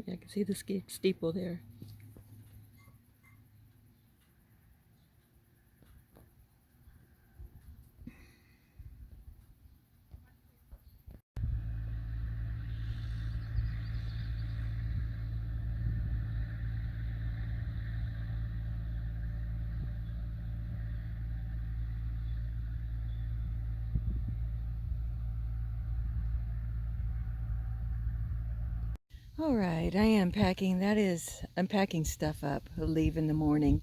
Yeah, I can see the steeple there. All right, I am packing. That is, I'm packing stuff up. I'll leave in the morning.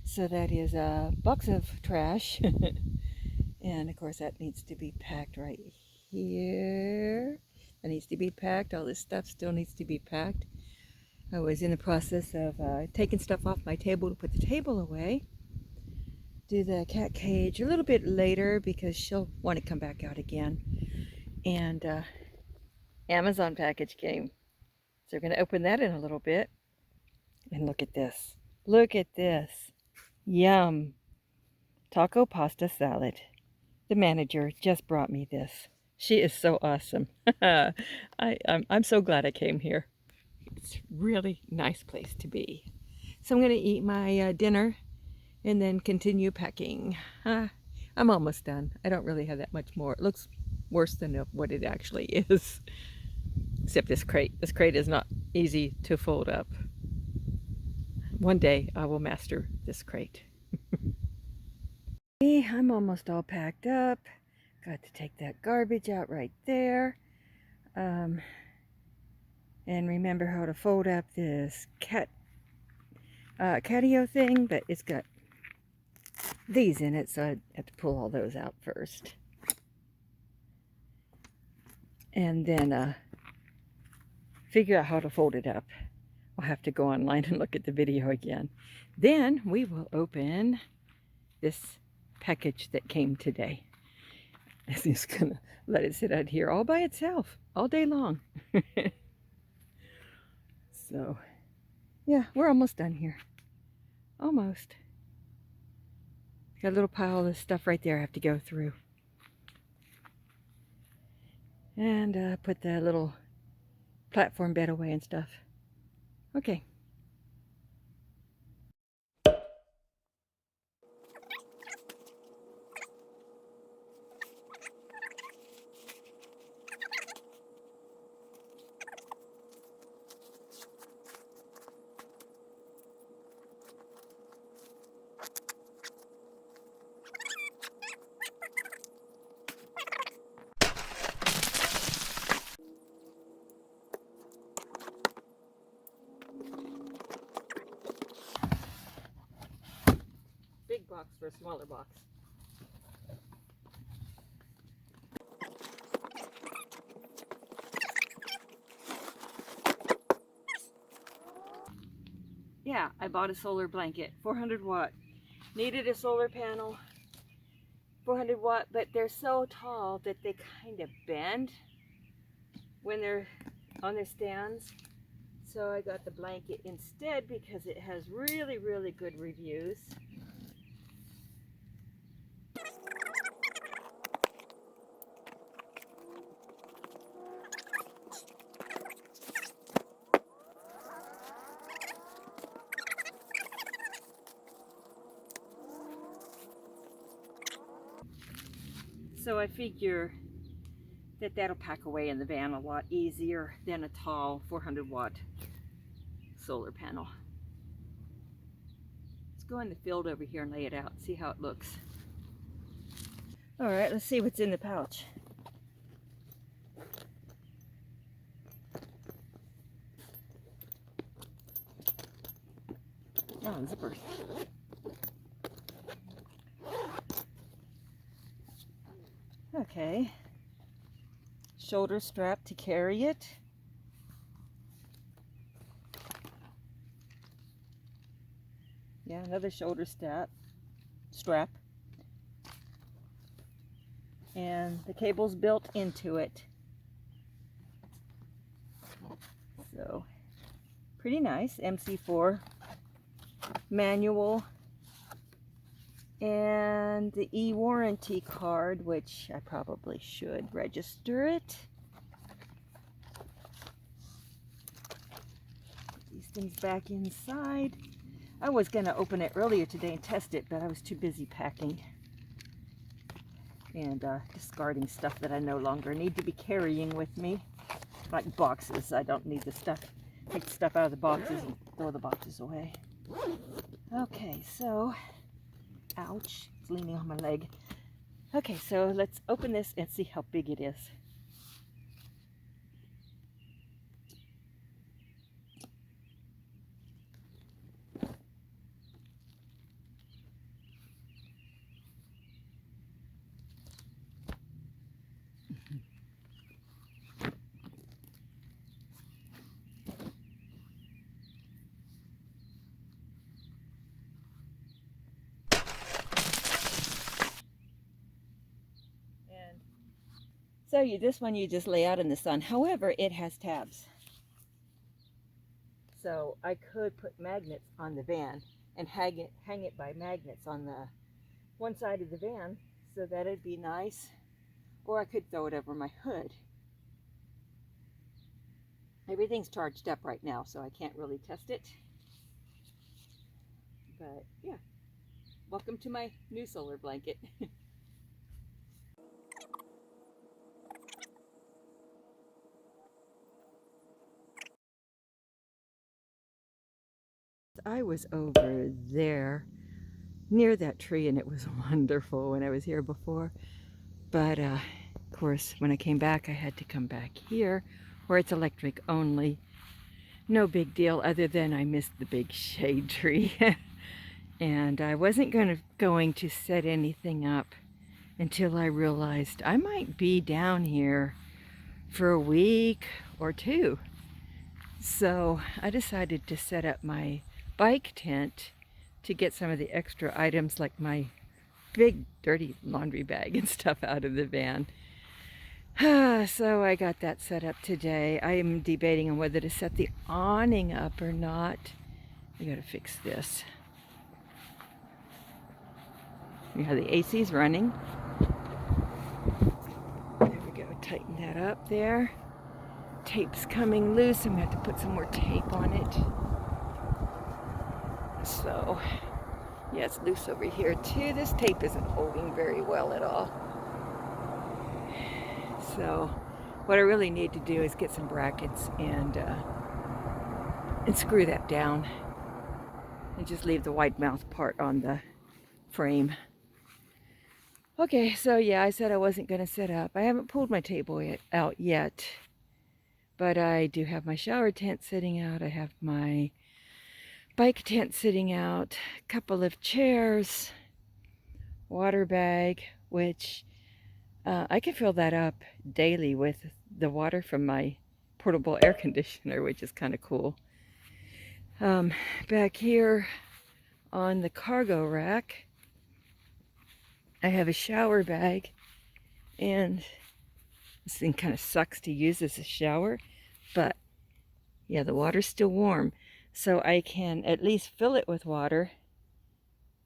So that is a box of trash. And of course that needs to be packed right here. That needs to be packed. All this stuff still needs to be packed. I was in the process of taking stuff off my table to put the table away. Do the cat cage a little bit later because she'll want to come back out again. And Amazon package came. So we're going to open that in a little bit. And look at this. Look at this. Yum. Taco pasta salad. The manager just brought me this. She is so awesome. I'm so glad I came here. It's a really nice place to be. So I'm going to eat my dinner and then continue packing. I'm almost done. I don't really have that much more. It looks worse than what it actually is. Except this crate. This crate is not easy to fold up. One day I will master this crate. I'm almost all packed up. Got to take that garbage out right there. And remember how to fold up this catio thing, but it's got these in it, so I have to pull all those out first. And then figure out how to fold it up. I'll have to go online and look at the video again. Then we will open this package that came today. I'm just gonna let it sit out here all by itself all day long. So yeah, we're almost done here. Almost. Got a little pile of stuff right there I have to go through. And put the little platform bed away and stuff. Okay. Big box for a smaller box. Yeah, I bought a solar blanket, 400 watt. Needed a solar panel, 400 watt, but they're so tall that they kind of bend when they're on their stands. So I got the blanket instead because it has really, really good reviews. So I figure that that'll pack away in the van a lot easier than a tall 400 watt solar panel. Let's go in the field over here and lay it out, see how it looks. All right, let's see what's in the pouch. Oh, zippers. Okay. Shoulder strap to carry it. Yeah, another shoulder strap. And the cable's built into it. So, pretty nice. MC4 manual. And the e-warranty card, which I probably should register it. husband's back inside. I was going to open it earlier today and test it, but I was too busy packing and discarding stuff that I no longer need to be carrying with me. Like boxes. I don't need the stuff. Take the stuff out of the boxes and throw the boxes away. Okay, so, ouch, it's leaning on my leg. Okay, so let's open this and see how big it is. So this one you just lay out in the sun. However, it has tabs. So I could put magnets on the van and hang it by magnets on the one side of the van so that it'd be nice. Or I could throw it over my hood. Everything's charged up right now, so I can't really test it. But yeah, welcome to my new solar blanket. I was over there near that tree and it was wonderful when I was here before. But of course, when I came back, I had to come back here where it's electric only. No big deal other than I missed the big shade tree. And I wasn't going to set anything up until I realized I might be down here for a week or two. So I decided to set up my bike tent to get some of the extra items like my big dirty laundry bag and stuff out of the van. So I got that set up today. I am debating on whether to set the awning up or not. I gotta fix this. Yeah, the AC's running. There we go, tighten that up there. Tape's coming loose. I'm gonna have to put some more tape on it. So, yeah, it's loose over here too. This tape isn't holding very well at all. So, what I really need to do is get some brackets and screw that down. And just leave the wide mouth part on the frame. Okay, so yeah, I said I wasn't going to set up. I haven't pulled my table out yet. But I do have my shower tent sitting out. I have my bike tent sitting out. A couple of chairs. Water bag, which I can fill that up daily with the water from my portable air conditioner, which is kind of cool. Back here on the cargo rack, I have a shower bag, and this thing kind of sucks to use as a shower, but yeah, the water's still warm, so I can at least fill it with water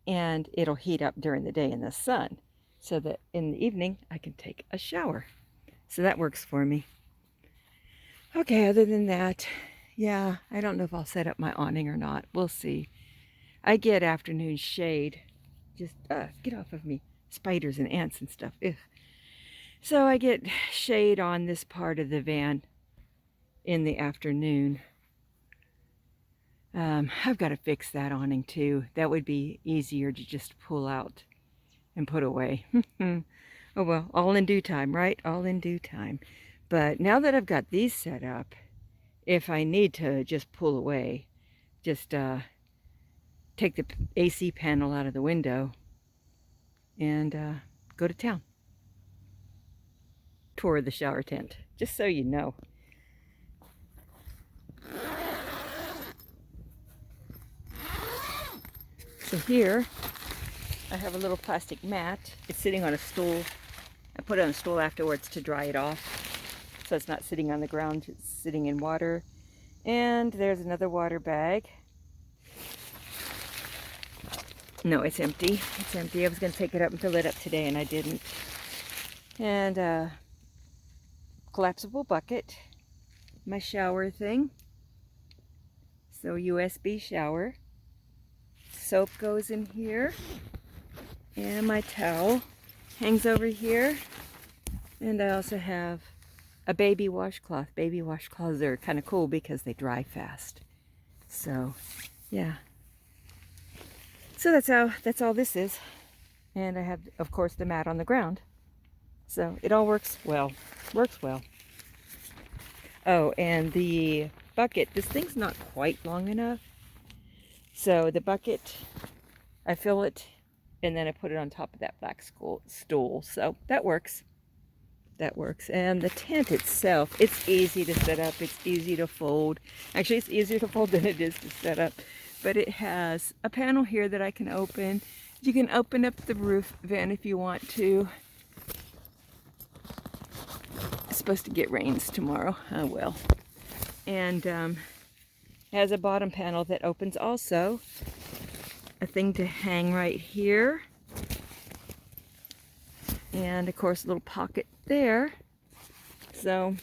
and it'll heat up during the day in the sun so that in the evening I can take a shower. So that works for me. Okay, other than that, yeah, I don't know if I'll set up my awning or not. We'll see. I get afternoon shade. Just get off of me. Spiders and ants and stuff. Ugh. So I get shade on this part of the van in the afternoon. I've got to fix that awning too. That would be easier to just pull out and put away. Oh well, all in due time, right? All in due time. But now that I've got these set up, if I need to just pull away, just take the AC panel out of the window and go to town. Tour the shower tent, just so you know. So here, I have a little plastic mat. It's sitting on a stool. I put it on a stool afterwards to dry it off. So it's not sitting on the ground, it's sitting in water. And there's another water bag. No, it's empty. It's empty. I was going to take it up and fill it up today, and I didn't. And a collapsible bucket. My shower thing. So USB shower. Soap goes in here. And my towel hangs over here. And I also have a baby washcloth. Baby washcloths are kind of cool because they dry fast. So, yeah. So that's all this is. And I have, of course, the mat on the ground. So it all works well. Works well. Oh, and the bucket. This thing's not quite long enough. So the bucket, I fill it, and then I put it on top of that black stool. So that works. That works. And the tent itself, it's easy to set up. It's easy to fold. Actually, it's easier to fold than it is to set up. But it has a panel here that I can open. You can open up the roof vent if you want to. It's supposed to get rains tomorrow. Oh well. And it has a bottom panel that opens also. A thing to hang right here. And of course a little pocket there. So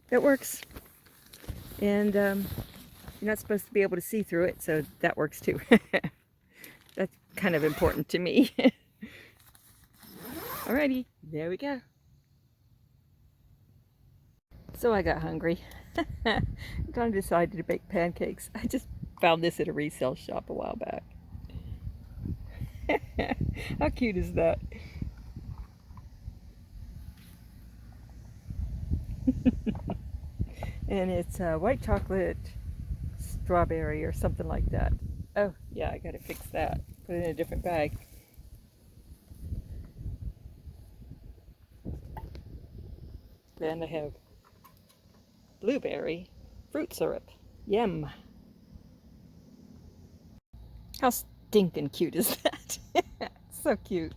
that works. And you're not supposed to be able to see through it, so that works too. That's kind of important to me. Alrighty, there we go. So I got hungry. I decided to bake pancakes. I just found this at a resale shop a while back. How cute is that? And it's white chocolate strawberry or something like that. Oh yeah, I gotta fix that. Put it in a different bag. Then I have blueberry fruit syrup. Yum. How stinking cute is that? So cute.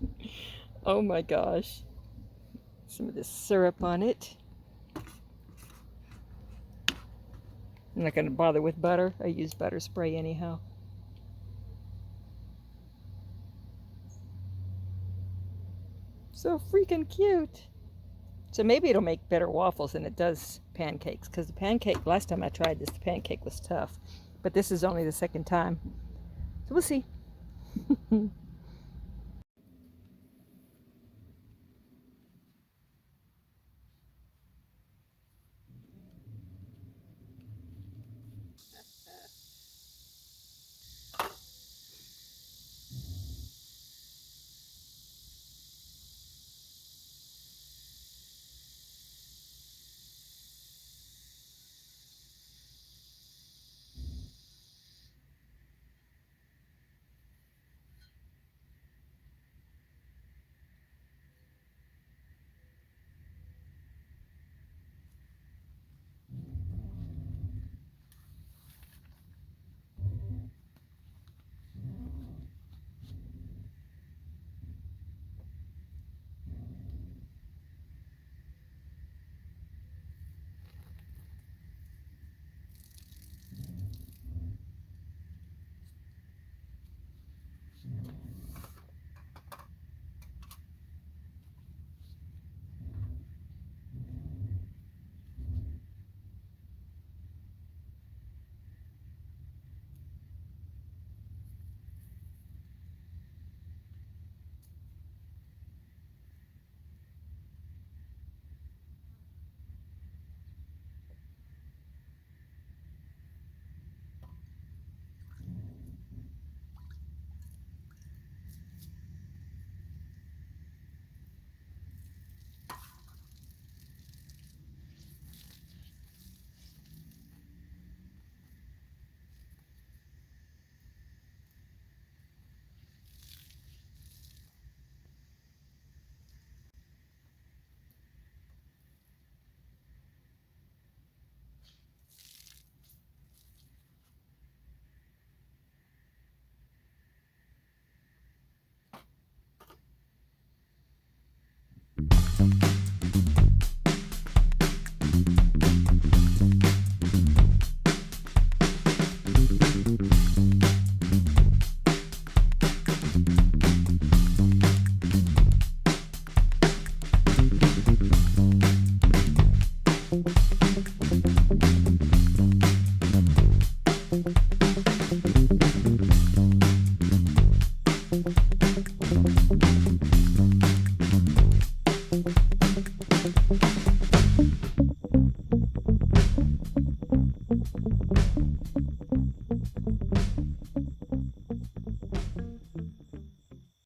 Oh my gosh. Some of this syrup on it. I'm not going to bother with butter. I use butter spray anyhow. So freaking cute. So maybe it'll make better waffles than it does pancakes. Because the pancake, last time I tried this, the pancake was tough. But this is only the second time. So we'll see.